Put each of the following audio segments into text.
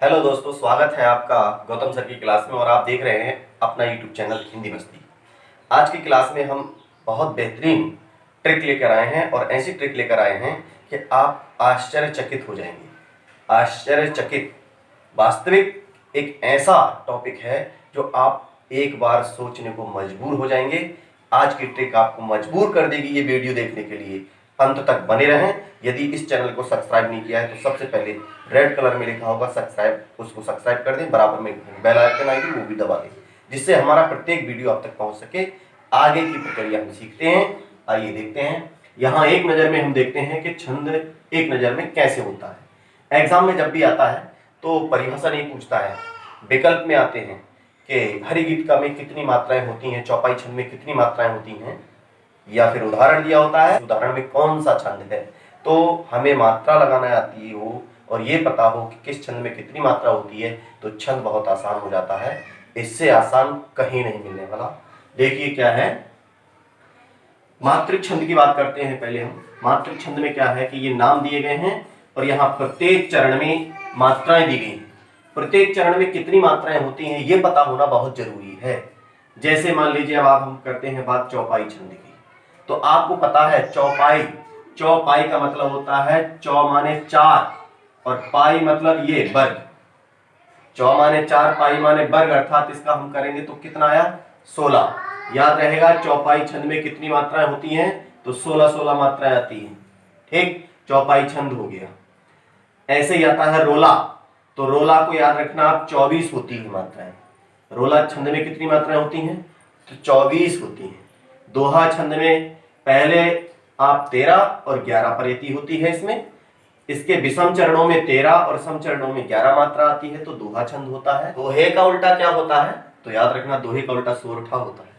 Hello दोस्तों, स्वागत है आपका गौतम सर की क्लास में। और आप देख रहे हैं अपना यूट्यूब चैनल हिंदी मस्ती। आज की क्लास में हम बहुत बेहतरीन ट्रिक लेकर आए हैं और ऐसी ट्रिक लेकर आए हैं कि आप आश्चर्यचकित हो जाएंगे। आश्चर्यचकित वास्तविक एक ऐसा टॉपिक है जो आप एक बार सोचने को मजबूर हो जाएंगे। आज की ट्रिक आपको मजबूर कर देगी ये वीडियो देखने के लिए। अंत तक बने रहें। यदि इस चैनल को सब्सक्राइब नहीं किया है तो सबसे पहले रेड कलर में लिखा होगा सब्सक्राइब, उसको सब्सक्राइब कर दें। बराबर में बेल आइकन आएगी, वो भी दबा दें, जिससे हमारा प्रत्येक वीडियो आप तक पहुंच सके। आगे की प्रक्रिया हम सीखते हैं। आइए देखते हैं। यहाँ एक नज़र में हम देखते हैं कि छंद एक नज़र में कैसे होता है। एग्जाम में जब भी आता है तो परिभाषा नहीं पूछता है, विकल्प में आते हैं कि हरि गीतिका में कितनी मात्राएं होती हैं, चौपाई छंद में कितनी मात्राएं होती हैं, या फिर उदाहरण दिया होता है उदाहरण में कौन सा छंद है। तो हमें मात्रा लगाना आती हो और ये पता हो कि किस छंद में कितनी मात्रा होती है तो छंद बहुत आसान हो जाता है। इससे आसान कहीं नहीं मिलने वाला। देखिए क्या है, मात्रिक छंद की बात करते हैं। पहले हम मात्रिक छंद में क्या है कि ये नाम दिए गए हैं और यहाँ प्रत्येक चरण में मात्राएं दी गई हैं। प्रत्येक चरण में कितनी मात्राएं होती हैं ये पता होना बहुत जरूरी है। जैसे मान लीजिए अब हम करते हैं बात चौपाई छंद की, तो आपको पता है चौपाई, चौपाई का मतलब होता है चौ माने चार और पाई मतलब ये वर्ग। चौ माने चार, पाई माने वर्ग, अर्थात इसका हम करेंगे तो कितना आया 16। याद रहेगा चौपाई छंद में कितनी मात्राएं होती हैं तो 16 मात्राएं आती हैं। ठीक, चौपाई छंद हो गया। ऐसे ही आता है रोला, तो रोला को याद रखना आप 24 होती है मात्राएं। रोला छंद में कितनी मात्राएं होती हैं तो 24 होती हैं। दोहा छंद में पहले आप 13 और 11 पर यति होती है। इसमें इसके विषम चरणों में 13 और सम चरणों में 11 मात्रा आती है तो दोहा छंद होता है। दोहे का उल्टा क्या होता है तो याद रखना दोहे का उल्टा सोरठा होता है।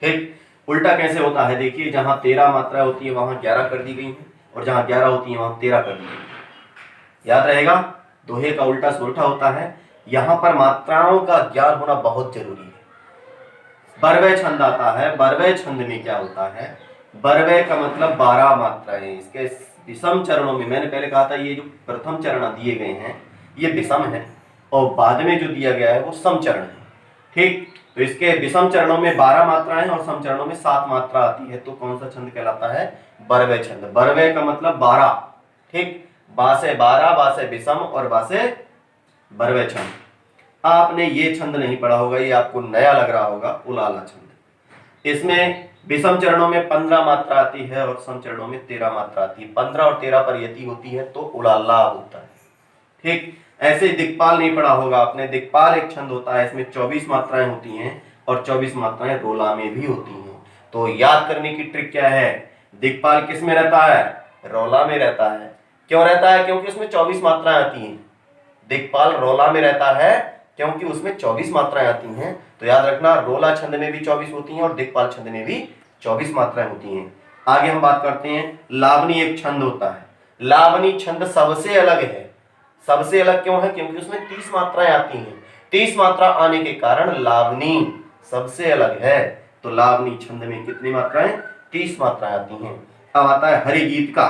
ठीक, उल्टा कैसे होता है देखिए, जहां 13 मात्रा होती है वहां 11 कर दी गई है और जहां 11 होती है वहां 13 कर दी गई है। याद रहेगा दोहे का उल्टा सोरठा होता है। यहां पर मात्राओं का ज्ञान होना बहुत जरूरी है। बरवे छंद आता है। बरवे छंद में क्या होता है, बरवे का मतलब 12 मात्राएं। इसके विषम चरणों में मैंने पहले कहा था ये जो प्रथम चरण दिए गए हैं ये विषम है और बाद में जो दिया गया है वो सम चरण है। ठीक, तो इसके विषम चरणों में 12 मात्राएं और सम चरणों में 7 मात्रा आती है तो कौन सा छंद कहलाता है, बरवे छंद। बरवे का मतलब 12। ठीक, बा से 12, बा से विषम और बा से बरवे छंद। आपने ये छंद नहीं पढ़ा होगा, ये आपको नया लग रहा होगा, उलाला छंद। इसमें विषम चरणों में 15 मात्रा आती है और सम चरणों में 13 मात्रा आती है। 15 और 13 पर यति होती है तो उलाला होता है। ठीक, ऐसे दिक्पाल नहीं पढ़ा होगा आपने। दिक्पाल एक छंद होता है, इसमें 24 मात्राएं होती हैं और 24 मात्राएं रोला में भी होती हैं। तो याद करने की ट्रिक क्या है, दिक्पाल किस में रहता है, रोला में रहता है। क्यों रहता है, क्योंकि उसमें 24 मात्राएं आती हैं। दिक्पाल रोला में रहता है क्योंकि उसमें 24 मात्राएं आती हैं। तो याद रखना रोला छंद में भी 24 होती हैं और दिक्पाल छंद में भी 24 मात्राएं होती हैं। आगे हम बात करते हैं, लावनी एक छंद होता है। लावनी छंद सबसे अलग है। सबसे अलग क्यों है, क्योंकि उसमें 30 मात्राएं आती हैं। 30 मात्रा आने के कारण लावनी सबसे अलग है। तो लावनी छंद में कितनी मात्राएं, 30 मात्राएं आती हैं। अब आता है हरिगीतिका।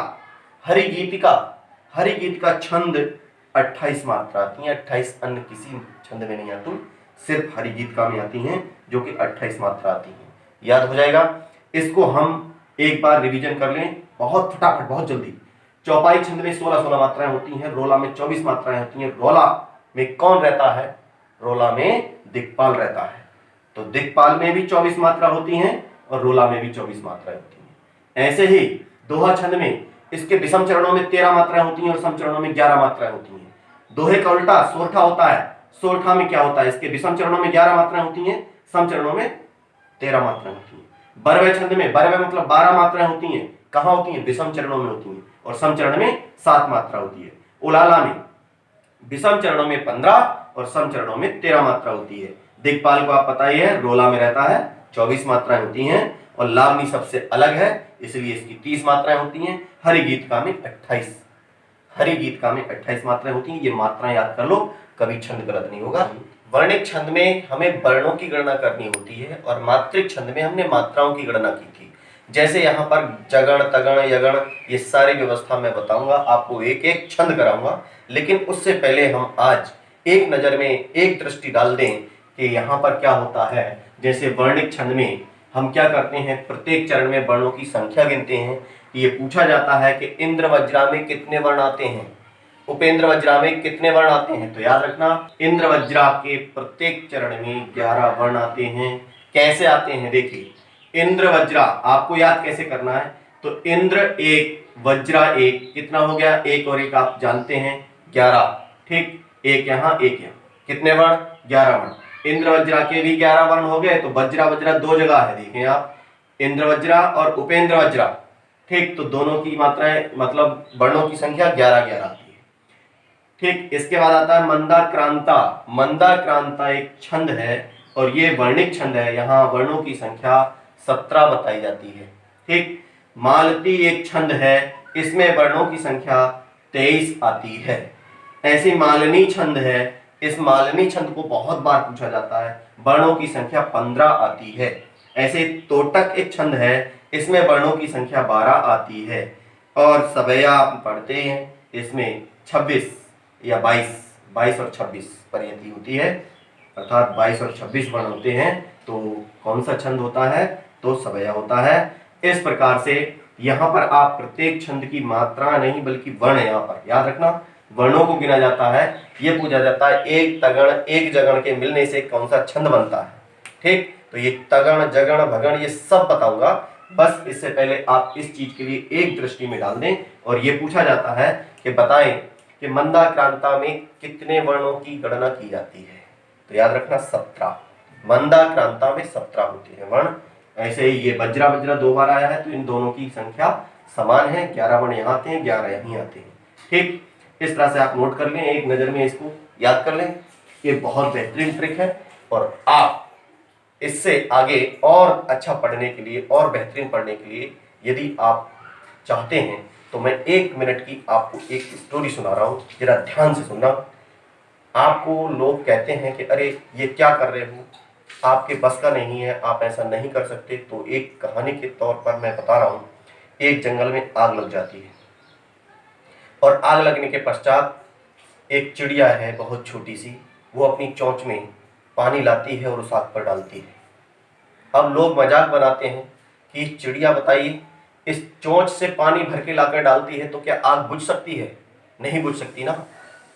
हरिगीतिका, हरिगीतिका छंद 28 मात्रा आती हैं। 28 अन्य किसी छंद में नहीं आती, सिर्फ हरिगीतिका में आती हैं जो कि 28 मात्रा आती हैं। याद हो जाएगा। इसको हम एक बार रिवीजन कर लें बहुत फटाफट, बहुत जल्दी। चौपाई छंद में 16 मात्राएं होती हैं, रोला में 24 मात्राएं होती हैं। रोला में कौन रहता है, रोला में दिक्पाल रहता है। तो दिक्पाल में भी 24 मात्रा होती हैं और रोला में भी 24 मात्राएं होती हैं। ऐसे ही दोहा छंद में इसके विषम चरणों में 13 मात्राएं होती हैं और सम चरणों में 11 मात्राएं होती हैं। दोहे का उल्टा सोरठा होता है। सोरठा में क्या होता है, इसके विषम चरणों में 11 मात्राएं होती हैं, सम चरणों में 13 मात्राएं होती हैं। बरवे छंद में, बरवे मतलब 12 मात्राएं होती हैं। कहां होती हैं, विषम चरणों में होती हैं और सम चरण में 7 मात्रा होती है। उलाला में विषम चरणों में 15 और सम चरणों में 13 मात्रा होती है। दिक्पाल को आप पता ही है, रोला में रहता है, 24 मात्राएं होती हैं और लावनी सबसे अलग है इसलिए इसकी 30 मात्राएं होती हैं। हरिगीतिका में 28, हरिगीतिका में 28 मात्राएं होती हैं। ये मात्राएं याद कर लो, कभी छंद गलत नहीं होगा। वर्णिक छंद में हमें वर्णों की गणना करनी होती है और मात्रिक छंद में हमने मात्राओं की गणना की थी। जैसे यहाँ पर जगण, तगण, यगण, ये सारी व्यवस्था मैं बताऊंगा, आपको एक एक छंद कराऊंगा। लेकिन उससे पहले हम आज एक नज़र में एक दृष्टि डाल दें कि यहाँ पर क्या होता है। जैसे वर्णिक छंद में हम क्या करते हैं, प्रत्येक चरण में वर्णों की संख्या गिनते हैं। ये पूछा जाता है कि इंद्र वज्रा में कितने वर्ण आते हैं, उपेंद्र वज्रा में कितने वर्ण आते हैं। तो याद रखना, इंद्र वज्रा के प्रत्येक चरण में 11 वर्ण आते हैं। कैसे आते हैं देखिए, इंद्र वज्रा आपको याद कैसे करना है, तो इंद्र एक, वज्रा एक, कितना हो गया, एक और एक आप जानते हैं 11, ठीक, एक यहाँ एक यहाँ, कितने वर्ण, 11 वर्ण। इंद्र वज्रा के भी 11 वर्ण हो गए। तो वज्रा वज्रा दो जगह है, देखें आप, इंद्र वज्रा और उपेंद्र वज्रा, ठीक, तो दोनों की मात्राएं मतलब वर्णों की संख्या 11-11 आती है, ठीक। इसके बाद आता है मंदाक्रांता। मंदाक्रांता एक छंद है और ये वर्णिक छंद है, यहाँ वर्णों की संख्या 17 बताई जाती है, ठीक। मालती एक छंद है, इसमें वर्णों की संख्या 23 आती है। ऐसी मालिनी छंद है, इस मालिनी छंद को बहुत बार पूछा जाता है, वर्णों की संख्या 15 आती है। ऐसे तोटक एक छंद है, इसमें वर्णों की संख्या 12 आती है। और सवैया आप पढ़ते हैं, इसमें 26 या 22 और 26 पर्यायती होती है, अर्थात 22 और 26 वर्ण होते हैं। तो कौन सा छंद होता है, तो सवैया होता है। इस प्रकार से यहाँ पर आप प्रत्येक छंद की मात्रा नहीं बल्कि वर्ण, यहाँ पर याद रखना वर्णों को गिना जाता है। ये पूछा जाता है एक तगण एक जगण के मिलने से कौन सा छंद बनता है, ठीक। तो ये तगण जगण भगण ये सब बताऊंगा, बस इससे पहले आप इस चीज के लिए एक दृष्टि में डाल दें। और ये पूछा जाता है कि बताएं कि मंदाक्रांता में कितने वर्णों की गणना की जाती है। तो याद रखना 17, मंदाक्रांता में 17 होते हैं वर्ण। ऐसे ही ये वज्रा वज्रा 2 बार आया है, तो इन दोनों की संख्या समान है, 11 वर्ण यहाँ आते हैं, 11 यहीं आते हैं, ठीक। इस तरह से आप नोट कर लें, एक नज़र में इसको याद कर लें। ये बहुत बेहतरीन ट्रिक है और आप इससे आगे और अच्छा पढ़ने के लिए और बेहतरीन पढ़ने के लिए यदि आप चाहते हैं तो मैं 1 मिनट की आपको एक स्टोरी सुना रहा हूँ, जरा ध्यान से सुनना। आपको लोग कहते हैं कि अरे ये क्या कर रहे हो, आपके बस का नहीं है, आप ऐसा नहीं कर सकते। तो एक कहानी के तौर पर मैं बता रहा हूँ। एक जंगल में आग लग जाती है और आग लगने के पश्चात एक चिड़िया है बहुत छोटी सी, वो अपनी चोंच में पानी लाती है और उस आग पर डालती है। अब लोग मजाक बनाते हैं कि चिड़िया बताइए इस चोंच से पानी भर के लाकर डालती है तो क्या आग बुझ सकती है, नहीं बुझ सकती ना,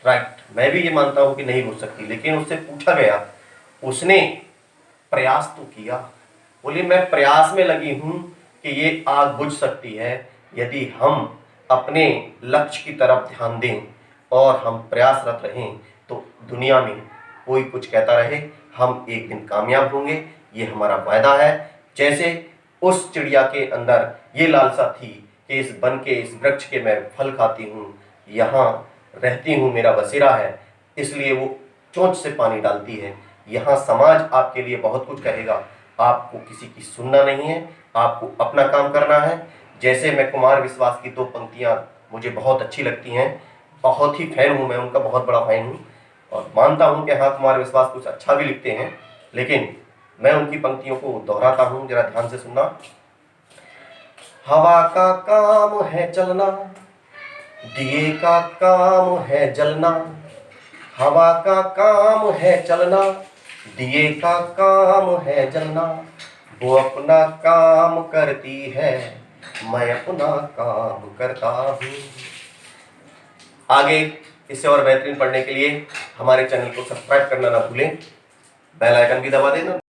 राइट। मैं भी ये मानता हूँ कि नहीं बुझ सकती, लेकिन उससे पूछा गया, उसने प्रयास तो किया, बोली मैं प्रयास में लगी हूँ कि ये आग बुझ सकती है। यदि हम अपने लक्ष्य की तरफ ध्यान दें और हम प्रयासरत रहें तो दुनिया में कोई कुछ कहता रहे, हम एक दिन कामयाब होंगे, ये हमारा वायदा है। जैसे उस चिड़िया के अंदर ये लालसा थी कि इस वन के इस वृक्ष के मैं फल खाती हूँ, यहाँ रहती हूँ, मेरा बसेरा है, इसलिए वो चोंच से पानी डालती है। यहाँ समाज आपके लिए बहुत कुछ कहेगा, आपको किसी की सुनना नहीं है, आपको अपना काम करना है। जैसे मैं कुमार विश्वास की 2 पंक्तियाँ मुझे बहुत अच्छी लगती हैं, बहुत ही फैन हूँ मैं उनका, बहुत बड़ा फैन हूँ और मानता हूँ कि हाँ कुमार विश्वास कुछ अच्छा भी लिखते हैं, लेकिन मैं उनकी पंक्तियों को दोहराता हूँ, जरा ध्यान से सुनना। हवा का काम है चलना, दिए का काम है जलना, हवा का काम है चलना, दिए का काम है जलना, वो अपना काम करती है, मैं अपना काम करता हूँ। आगे इससे और बेहतरीन पढ़ने के लिए हमारे चैनल को सब्सक्राइब करना ना भूलें, बेल आइकन भी दबा देना।